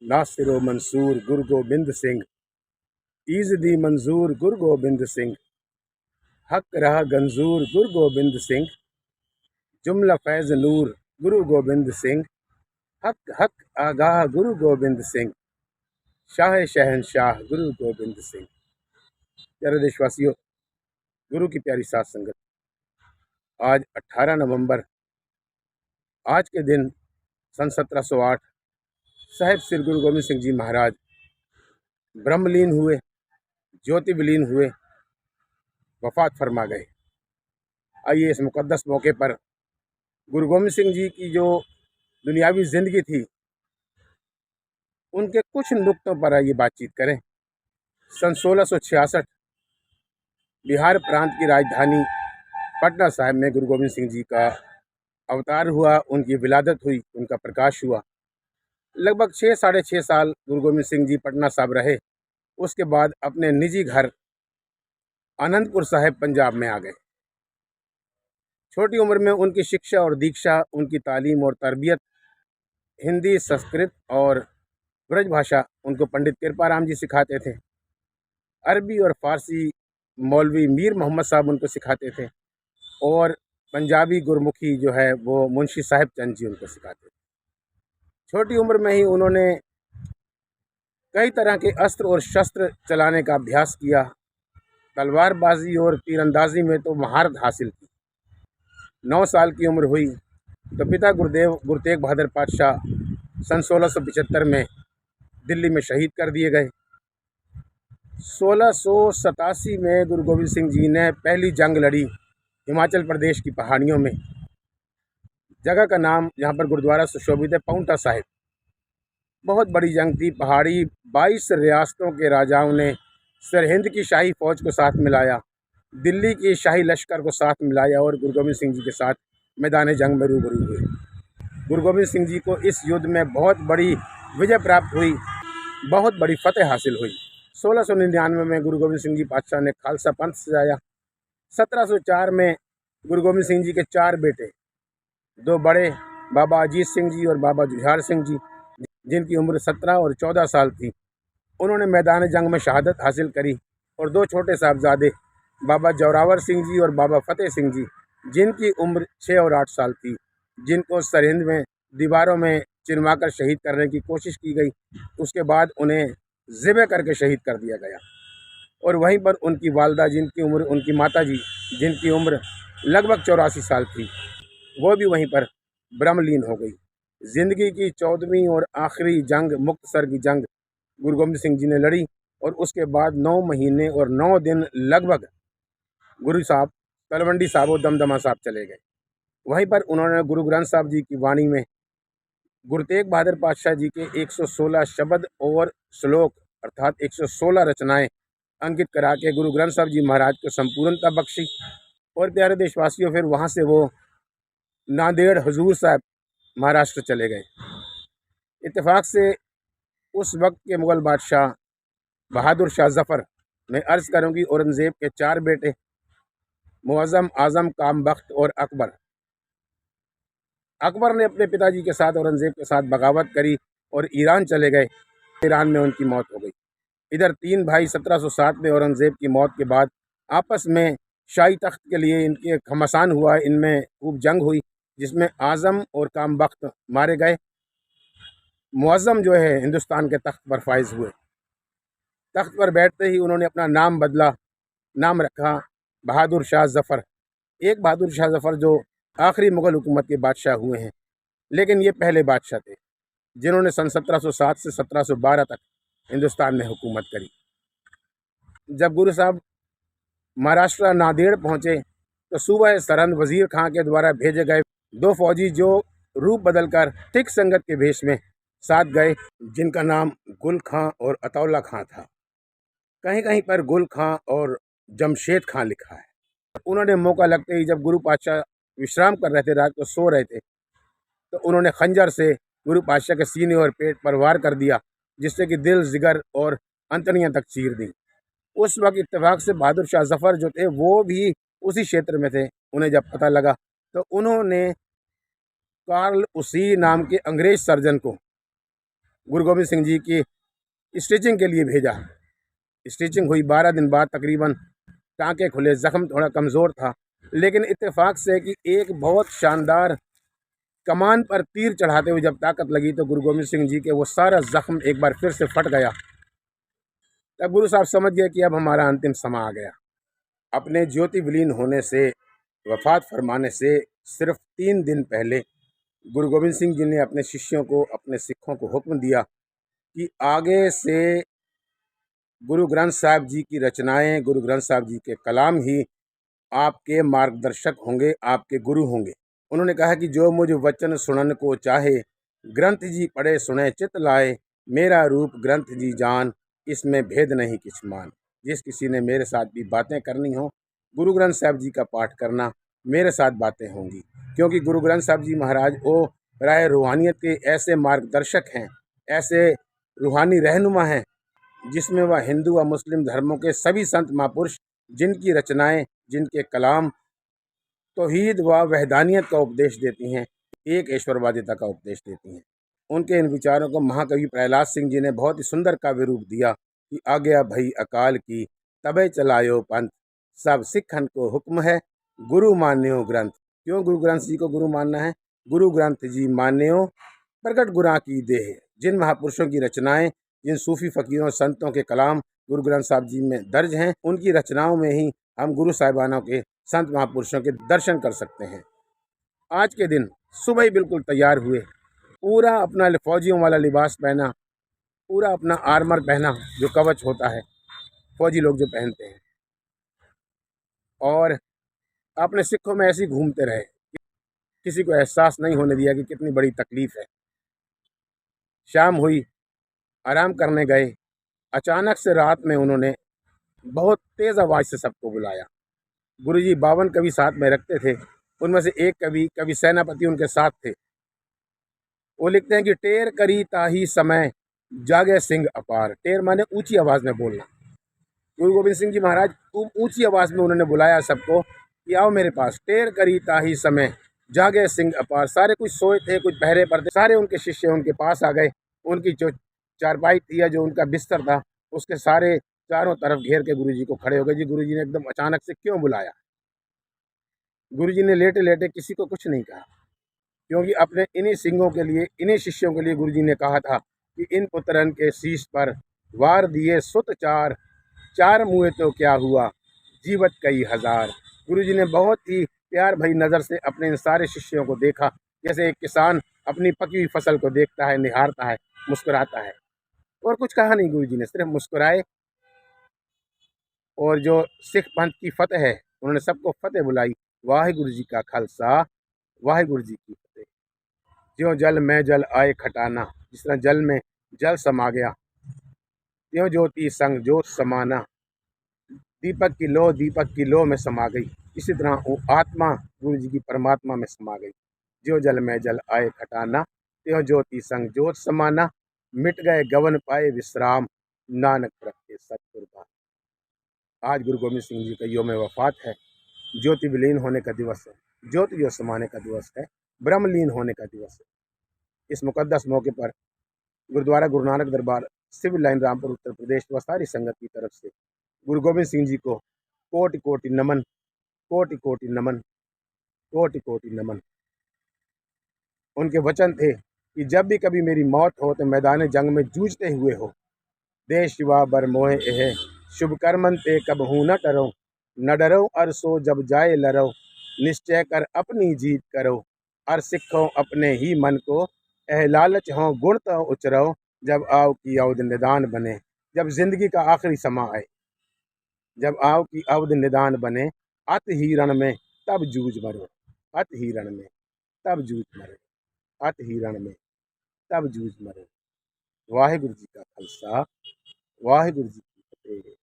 नासिरो Mansoor Guru Gobind Singh, ease दी मंजूर गुरु गोबिंद सिंह, हक रहा गंजूर गुरु गोबिंद सिंह, जुमला फैज़ नूर गुरु गोबिंद सिंह, हक हक आगाह गुरु गोबिंद सिंह, शाह शहनशाह गुरु गोबिंद सिंह। प्यारे देशवासियों, गुरु की प्यारी साथ संगत, आज 18 नवंबर, आज के दिन सन 1708 साहिब श्री गुरु गोबिंद सिंह जी महाराज ब्रह्मलीन हुए, ज्योति विलीन हुए, वफात फरमा गए। आइए इस मुकद्दस मौके पर गुरु गोबिंद सिंह जी की जो दुनियावी ज़िंदगी थी, उनके कुछ नुक्तों पर आइए बातचीत करें। सन 1666 बिहार प्रांत की राजधानी पटना साहिब में गुरु गोबिंद सिंह जी का अवतार हुआ, उनकी विलादत हुई, उनका प्रकाश हुआ। लगभग 6 साढ़े 6 साल गुरु गोबिंद सिंह जी पटना साहिब रहे। उसके बाद अपने निजी घर आनंदपुर साहिब पंजाब में आ गए। छोटी उम्र में उनकी शिक्षा और दीक्षा, उनकी तालीम और तरबियत हिंदी, संस्कृत और ब्रज भाषा उनको पंडित कृपाराम जी सिखाते थे। अरबी और फारसी मौलवी मीर मोहम्मद साहब उनको सिखाते थे, और पंजाबी गुरमुखी जो है वो मुंशी साहिब चंद जी उनको सिखाते थे। छोटी उम्र में ही उन्होंने कई तरह के अस्त्र और शस्त्र चलाने का अभ्यास किया। तलवारबाजी और तीरंदाजी में तो महारत हासिल की। 9 साल की उम्र हुई तो पिता गुरु तेग बहादुर पातशाह सन 1675 में दिल्ली में शहीद कर दिए गए। 1687 में गुरु गोबिंद सिंह जी ने पहली जंग लड़ी हिमाचल प्रदेश की पहाड़ियों में। जगह का नाम यहाँ पर गुरुद्वारा सुशोभित है, पाउंटा साहिब। बहुत बड़ी जंग थी। पहाड़ी 22 रियासतों के राजाओं ने सरहिंद की शाही फौज को साथ मिलाया, दिल्ली की शाही लश्कर को साथ मिलाया और गुरु गोबिंद सिंह जी के साथ मैदान जंग में रूबरू हुए। गुरु गोबिंद सिंह जी को इस युद्ध में बहुत बड़ी विजय प्राप्त हुई, बहुत बड़ी फतेह हासिल हुई। 1699 में गुरु गोबिंद सिंह जी पातशाह ने खालसा पंथ सजाया। 1704 में गुरु गोबिंद सिंह जी के 4 बेटे, 2 बड़े बाबा अजीत सिंह जी और बाबा जुझार सिंह जी, जिनकी उम्र 17 और 14 साल थी, उन्होंने मैदान जंग में शहादत हासिल करी। और 2 छोटे साहबजादे बाबा जोरावर सिंह जी और बाबा फतेह सिंह जी, जिनकी उम्र 6 और 8 साल थी, जिनको सरहिंद में दीवारों में चिनवाकर शहीद करने की कोशिश की गई। उसके बाद उन्हें ज़िबह करके शहीद कर दिया गया। और वहीं पर उनकी वालदा, उनकी माता जी, जिनकी उम्र लगभग 84 साल थी, वो भी वहीं पर ब्रह्मलीन हो गई। ज़िंदगी की 14वीं और आखिरी जंग, मुक्तसर की जंग गुरु गोबिंद सिंह जी ने लड़ी, और उसके बाद 9 महीने और 9 दिन लगभग गुरु साहब तलवंडी साहब दमदमा साहब चले गए। वहीं पर उन्होंने गुरु ग्रंथ साहब जी की वाणी में गुरु तेग बहादुर पातशाह जी के 116 शब्द और श्लोक अर्थात 116 रचनाएं अंकित करा के गुरु ग्रंथ साहब जी महाराज को संपूर्णता बख्शी। और प्यारे देशवासियों, फिर वहाँ से वो नांदेड़ हजूर साहब महाराष्ट्र चले गए। इत्तेफाक से उस वक्त के मुग़ल बादशाह बहादुर शाह जफ़र, मैं अर्ज़ करूँगी, औरंगज़ेब के 4 बेटे मुअज़्ज़म, आज़म, काम बख्त और अकबर। अकबर ने अपने पिताजी के साथ औरंगज़ेब के साथ बगावत करी और ईरान चले गए। ईरान में उनकी मौत हो गई। इधर 3 भाई 1707 में औरंगज़ेब की मौत के बाद आपस में शाही तख्त के लिए इनके घमासान हुआ। इनमें खूब जंग हुई, जिसमें आज़म और काम बख्त मारे गए। मुअज़्ज़म जो है हिंदुस्तान के तख्त पर फाइज हुए। तख्त पर बैठते ही उन्होंने अपना नाम बदला, नाम रखा बहादुर शाह जफ़र। एक बहादुर शाह जफ़र जो आखिरी मुग़ल हुकूमत के बादशाह हुए हैं, लेकिन ये पहले बादशाह थे जिन्होंने सन 1707 से 1712 तक हिंदुस्तान में हुकूमत करी। जब गुरु साहब महाराष्ट्र नांदेड़ पहुँचे तो सूबा सरहंद वज़ीर खां के द्वारा भेजे गए 2 फौजी जो रूप बदलकर सिख संगत के भेष में साथ गए, जिनका नाम गुल खां और अतौला खां था। कहीं कहीं पर गुल खां और जमशेद खां लिखा है। उन्होंने मौका लगते ही, जब गुरु पातशाह विश्राम कर रहे थे, रात को सो रहे थे, तो उन्होंने खंजर से गुरु पातशाह के सीने और पेट पर वार कर दिया, जिससे कि दिल, जिगर और अंतड़ियाँ तक चीर दी। उस वक्त इत्तेफाक से बहादुर शाह जफ़र जो थे वो भी उसी क्षेत्र में थे। उन्हें जब पता लगा तो उन्होंने कार्ल उसी नाम के अंग्रेज़ सर्जन को गुरु गोबिंद सिंह जी की स्टिचिंग के लिए भेजा। स्टिचिंग हुई, 12 दिन बाद तकरीबन टाँके खुले, ज़ख्म थोड़ा कमज़ोर था, लेकिन इत्तेफाक से कि एक बहुत शानदार कमान पर तीर चढ़ाते हुए जब ताकत लगी तो गुरु गोबिंद सिंह जी के वो सारा ज़ख्म एक बार फिर से फट गया। तब गुरु साहब समझ गए कि अब हमारा अंतिम समय आ गया। अपने ज्योति विलीन होने से, वफ़ात फरमाने से सिर्फ 3 दिन पहले गुरु गोबिंद सिंह जी ने अपने शिष्यों को, अपने सिखों को हुक्म दिया कि आगे से गुरु ग्रंथ साहिब जी की रचनाएं, गुरु ग्रंथ साहिब जी के कलाम ही आपके मार्गदर्शक होंगे, आपके गुरु होंगे। उन्होंने कहा कि जो मुझ वचन सुनन को चाहे, ग्रंथ जी पढ़े सुने चित लाए, मेरा रूप ग्रंथ जी जान, इसमें भेद नहीं किछ मान। जिस किसी ने मेरे साथ भी बातें करनी हो, गुरु ग्रंथ साहिब जी का पाठ करना, मेरे साथ बातें होंगी। क्योंकि गुरु ग्रंथ साहिब जी महाराज वो राह रूहानियत के ऐसे मार्गदर्शक हैं, ऐसे रूहानी रहनुमा हैं, जिसमें वह हिंदू व मुस्लिम धर्मों के सभी संत महापुरुष, जिनकी रचनाएं, जिनके कलाम तौहीद व वहदानियत का उपदेश देती हैं, एक ईश्वरवादिता का उपदेश देती हैं। उनके इन विचारों को महाकवि प्रहलाद सिंह जी ने बहुत ही सुंदर काव्य रूप दिया कि आज्ञा भई अकाल की, तबे चलायो पंथ, सब सिखन को हुक्म है, गुरु मान्यो ग्रंथ। क्यों गुरु ग्रंथ जी को गुरु मानना है? गुरु ग्रंथ जी मान्यो प्रकट गुरा की देह। जिन महापुरुषों की रचनाएं, जिन सूफी फ़कीरों संतों के कलाम गुरु ग्रंथ साहिब जी में दर्ज हैं, उनकी रचनाओं में ही हम गुरु साहिबानों के, संत महापुरुषों के दर्शन कर सकते हैं। आज के दिन सुबह ही बिल्कुल तैयार हुए, पूरा अपना फौजियों वाला लिबास पहना, पूरा अपना आर्मर पहना, जो कवच होता है फौजी लोग जो पहनते हैं, और अपने सिखों में ऐसे ही घूमते रहे, किसी को एहसास नहीं होने दिया कि कितनी बड़ी तकलीफ़ है। शाम हुई, आराम करने गए, अचानक से रात में उन्होंने बहुत तेज़ आवाज़ से सबको बुलाया। गुरुजी 52 कवि साथ में रखते थे, उनमें से एक कवि सेनापति उनके साथ थे। वो लिखते हैं कि टेर करी ताही समय, जागे सिंह अपार। टेर माने ऊंची आवाज़ में बोलना। गुरु गोबिंद सिंह जी महाराज खूब ऊंची आवाज़ में उन्होंने बुलाया सबको कि आओ मेरे पास। टेर करी ताही समय, जागे सिंह अपार। सारे कुछ सोए थे, कुछ पहरे पर थे, सारे उनके शिष्य उनके पास आ गए। उनकी जो चारपाई थी या जो उनका बिस्तर था, उसके सारे चारों तरफ घेर के गुरुजी को खड़े हो गए। जी गुरुजी ने एकदम अचानक से क्यों बुलाया? गुरुजी ने लेटे लेटे किसी को कुछ नहीं कहा, क्योंकि अपने इन्हीं सिंहों के लिए, इन्हीं शिष्यों के लिए गुरुजी ने कहा था कि इन पुत्रन के शीश पर वार दिए सुत चार, चार मुए तो क्या हुआ, जीवत कई हजार। गुरुजी ने बहुत ही प्यार भरी नज़र से अपने इन सारे शिष्यों को देखा, जैसे एक किसान अपनी पकी हुई फसल को देखता है, निहारता है, मुस्कुराता है। और कुछ कहा नहीं गुरुजी ने, सिर्फ मुस्कुराए। और जो सिख पंथ की फतेह है, उन्होंने सबको फतेह बुलाई। वाहिगुरु जी का खालसा, वाहिगुरु जी की फतेह। ज्यों जल में जल आए खटाना, जिस तरह जल में जल समा गया, त्यों ज्योति संग ज्योत समाना। दीपक की लो में समा गई, इसी तरह वो आत्मा गुरु जी की परमात्मा में समा गई। ज्यों जल में जल आए खटाना, त्यों ज्योति संग ज्योत समाना। मिट गए गवन पाए विश्राम, नानक प्रत्ये सतकुर्बान। आज गुरु गोबिंद सिंह जी का यौम वफ़ात है, ज्योति विलीन होने का दिवस है, ज्योति जो समाने का दिवस है, ब्रह्मलीन होने का दिवस है। इस मुकद्दस मौके पर गुरुद्वारा गुरु नानक दरबार, सिविल लाइन, रामपुर, उत्तर प्रदेश व सारी संगत की तरफ से गुरु गोबिंद सिंह जी को कोटि कोटि नमन, कोटि कोटि नमन, कोटि कोटि नमन। उनके वचन थे कि जब भी कभी मेरी मौत हो तो मैदान जंग में जूझते हुए हो। देश शिवा बर मोहे एह, शुभ कर्मन ते कबहू न डरो। न डरो अर सो जब जाए लरो, निश्चय कर अपनी जीत करो। अर सिखो अपने ही मन को, एह लालच हो गुण तो उचरो। जब आओ की अवध निदान बने, जब जिंदगी का आखिरी समा आए, जब आओ की अवध निदान बने, अत ही रण में तब जूझ मरो। अत ही रण में तब जूझ मरो, अत ही रण में तब जूझ मरो। वाहिगुरु जी का खालसा, वाहिगुरु जी की फतेह।